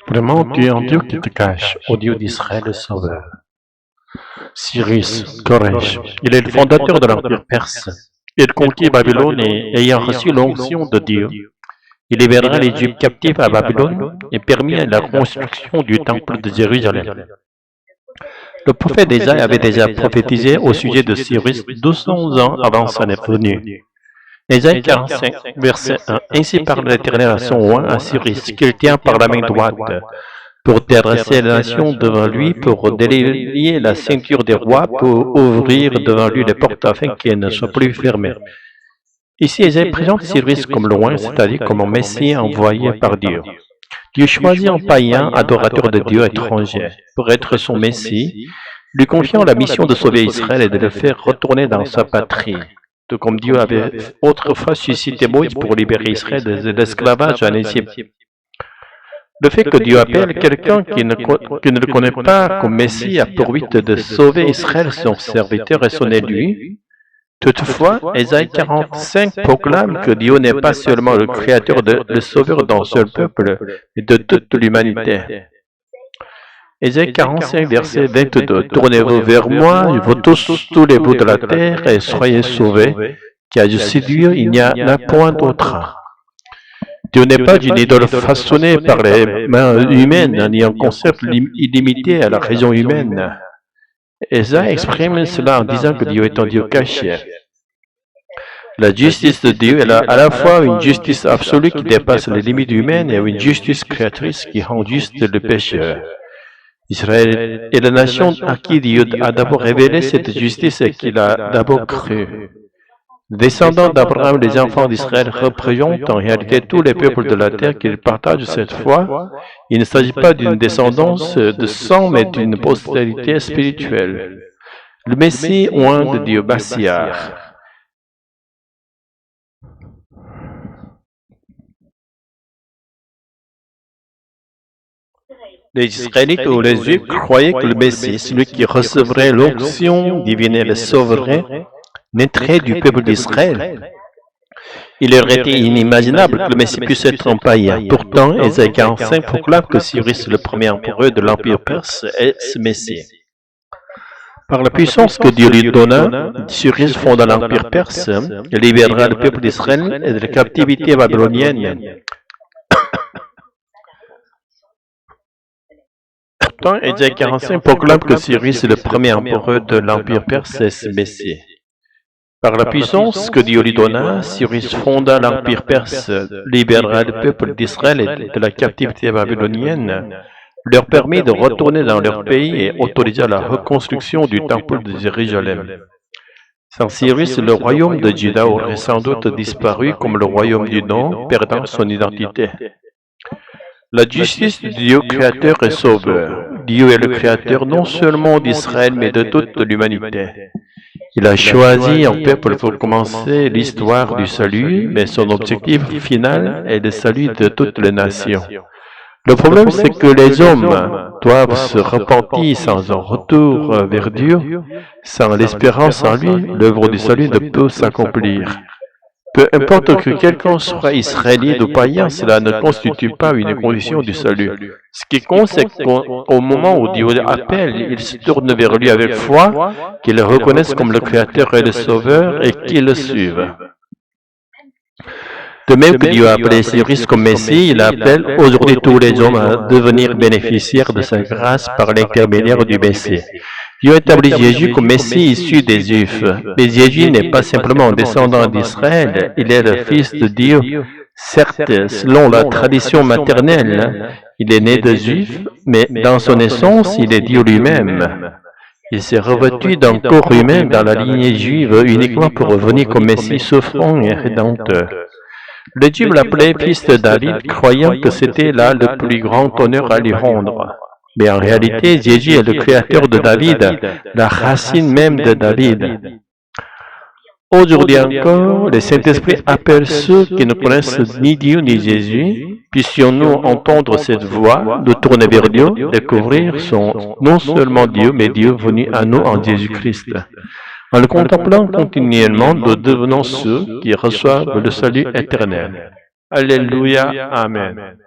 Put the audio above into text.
Vraiment, tu es un Dieu qui te cache, ô Dieu d'Israël le Sauveur. Cyrus, Koresh, il est le fondateur de l'Empire perse. Il conquit Babylone et, ayant reçu l'onction de Dieu, il libéra les Juifs captifs à Babylone et permit la construction du temple de Jérusalem. Le prophète Ésaïe avait déjà prophétisé au sujet de Cyrus 200 ans avant sa venue. Ésaïe 45, verset 1. Ainsi parle l'Éternel à son roi, à Cyrus, qu'il tient par la main droite, pour dresser la nation devant lui, pour délier la ceinture des rois, pour ouvrir devant lui les portes afin qu'elles ne soient plus fermées. Ici, Ésaïe présente Cyrus comme le roi, c'est-à-dire comme un Messie envoyé par Dieu. Dieu choisit un païen, adorateur de Dieu étranger, pour être son Messie, lui confiant la mission de sauver Israël et de le faire retourner dans sa patrie. Tout comme Dieu avait autrefois suscité Moïse pour libérer Israël de l'esclavage en Égypte. Le fait que Dieu appelle quelqu'un qui ne le connaît pas comme Messie a pour but de sauver Israël, son serviteur et son élu. Toutefois, Ésaïe 45 proclame que Dieu n'est pas seulement le créateur, le sauveur d'un seul peuple, mais de toute l'humanité. Ésaïe 45, verset 22. Tournez-vous vers moi, vous tous les bouts de la terre, et soyez sauvés, car je suis Dieu, il n'y en a point d'autre. Dieu n'est pas une idole façonnée par les mains humaines, ni un concept illimité à la raison humaine. Ésaïe exprime cela en disant que Dieu est un Dieu caché. La justice de Dieu est à la fois une justice absolue qui dépasse les limites humaines et une justice créatrice qui rend juste le pécheur. Israël est la nation à qui Dieu a d'abord révélé cette justice et qu'il a d'abord cru. Les descendants d'Abraham, les enfants d'Israël, représentent en réalité tous les peuples de la terre qu'ils partagent cette foi. Il ne s'agit pas d'une descendance de sang, mais d'une postérité spirituelle. Le Messie oint de Dieu Bassiar. Les Israélites ou les Juifs croyaient que le Messie, celui qui recevrait l'onction divine et le sauverait, naîtrait du peuple d'Israël. Il aurait été inimaginable que le Messie puisse être un païen. Pourtant, Ésaïe 45 proclame que Cyrus, le premier empereur de l'Empire perse, est ce Messie. Par la puissance que Dieu lui donna, Cyrus fonda l'Empire perse et libérera le peuple d'Israël de la captivité babylonienne. Pourtant, Ésaïe 45 proclame que Cyrus est le premier empereur de l'Empire perse et ce Messie. Par la puissance que Dieu lui donna, Cyrus fonda l'Empire perse, libérera le peuple d'Israël de la captivité babylonienne, leur permit de retourner dans leur pays et autorisa la reconstruction du temple de Jérusalem. Sans Cyrus, le royaume de Juda aurait sans doute disparu comme le royaume du Nord, perdant son identité. La justice de Dieu créateur et sauveur. Dieu est le créateur non seulement d'Israël, mais de toute l'humanité. Il a choisi un peuple pour commencer l'histoire du salut, mais son objectif final est le salut de toutes les nations. Le problème, c'est que les hommes doivent se repentir sans un retour vers Dieu. Sans l'espérance en lui, l'œuvre du salut ne peut s'accomplir. Peu importe que quelqu'un soit israélite ou païen, cela ne constitue pas une condition du salut. Ce qui compte, c'est qu'au moment où Dieu appelle, il se tourne vers lui avec foi, qu'il le reconnaisse comme le Créateur et le Sauveur, et qu'il le suive. De même que Dieu a appelé Cyrus comme Messie, il appelle aujourd'hui tous les hommes à devenir bénéficiaires de sa grâce par l'intermédiaire du Messie. Dieu établit Jésus comme Messie issu des Juifs. Mais Jésus n'est pas simplement un descendant d'Israël, il est le Fils de Dieu. Certes, selon la tradition maternelle, il est né de Juifs, mais dans son essence, il est Dieu lui-même. Il s'est revêtu d'un corps humain dans la lignée juive uniquement pour revenir comme Messie souffrant et rédempteur. Les Juifs l'appelaient Fils de David, croyant que c'était là le plus grand honneur à lui rendre. Mais en réalité, Jésus est le créateur de David, la racine même de David. Aujourd'hui encore, le Saint-Esprit appelle ceux qui ne connaissent ni Dieu ni Jésus. Puissions-nous entendre cette voix, nous tourner vers Dieu, découvrir son non seulement Dieu, mais Dieu venu à nous en Jésus-Christ. En le contemplant continuellement, nous devenons ceux qui reçoivent le salut éternel. Alléluia, Amen.